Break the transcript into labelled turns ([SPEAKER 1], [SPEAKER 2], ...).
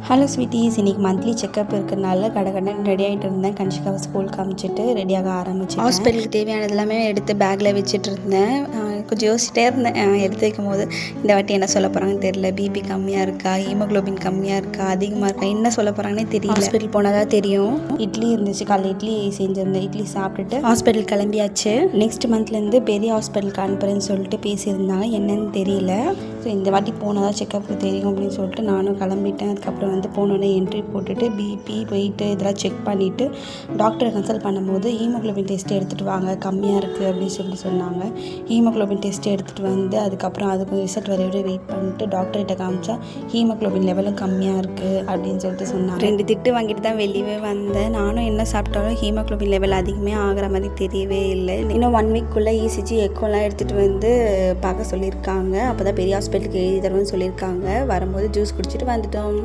[SPEAKER 1] Hello sweeties, இன்றைக்கி monthly checkup இருக்கிறனால கடகடன்னு ரெடி ஆகிட்டு இருந்தேன். கன்ஷிகாவை ஸ்கூல் காமிச்சிட்டு ரெடியாக ஆரம்பிச்சேன். ஹாஸ்பிட்டலுக்கு தேவையானது எல்லாமே எடுத்து பேக்கில் வச்சுட்டு இருந்தேன். கொஞ்சம் யோசிச்சிட்டே இருந்தேன். எடுத்து வைக்கும் போது இந்த வாட்டி என்ன சொல்ல போகிறாங்கன்னு தெரியல. பிபி கம்மியாக இருக்கா, ஹீமோக்ளோபின் கம்மியாக இருக்கா, அதிகமாக இருக்கா, என்ன சொல்ல போகிறாங்கன்னே தெரியல. ஹாஸ்பிட்டல் போனால் தான் தெரியும். இட்லி இருந்துச்சு, காலைல இட்லி செஞ்சுருந்தேன். இட்லி சாப்பிட்டுட்டு ஹாஸ்பிட்டல் கிளம்பியாச்சு. நெக்ஸ்ட் மந்த்லேருந்து பெரிய ஹாஸ்பிட்டலுக்கு அனுப்புறேன்னு சொல்லிட்டு பேசியிருந்தாங்க. என்னன்னு தெரியல. ஸோ இந்த வாட்டி போனால் தான் செக்கப்புக்கு தெரியும் அப்படின்னு சொல்லிட்டு நானும் கிளம்பிட்டேன். அதுக்கப்புறம் போனோடனே என்ட்ரி போட்டுட்டு பிபி வெயிட்டு இதெல்லாம் செக் பண்ணிவிட்டு டாக்டரை கன்சல்ட் பண்ணும்போது ஹீமோக்ளோபின் டெஸ்ட் எடுத்துகிட்டு வாங்க, கம்மியாக இருக்குது அப்படின்னு சொல்லி சொன்னாங்க. ஹீமோக்ளோபின் டெஸ்ட் எடுத்துகிட்டு வந்து அதுக்கப்புறம் அதுக்கு ரிசல்ட் வர வெயிட் பண்ணிட்டு டாக்டர்கிட்ட காமிச்சா ஹீமோக்ளோபின் லெவலும் கம்மியாக இருக்குது அப்படின்னு சொல்லிட்டு சொன்னாங்க. 2 திட்டு வாங்கிட்டு தான் வெளியே வந்தேன். நானும் என்ன சாப்பிட்டாலும் ஹீமோக்ளோபின் லெவல் அதிகமே ஆகிற மாதிரி தெரியவே இல்லை. இன்னும் 1 வீக்குள்ளே இசிஜி எக்கோலாம் எடுத்துகிட்டு வந்து பார்க்க சொல்லியிருக்காங்க. அப்போ தான் பெரிய ஹாஸ்பிட்டலுக்கு எழுதி தருவேன்னு சொல்லியிருக்காங்க. வரும்போது ஜூஸ் குடிச்சிட்டு வந்துட்டோம்.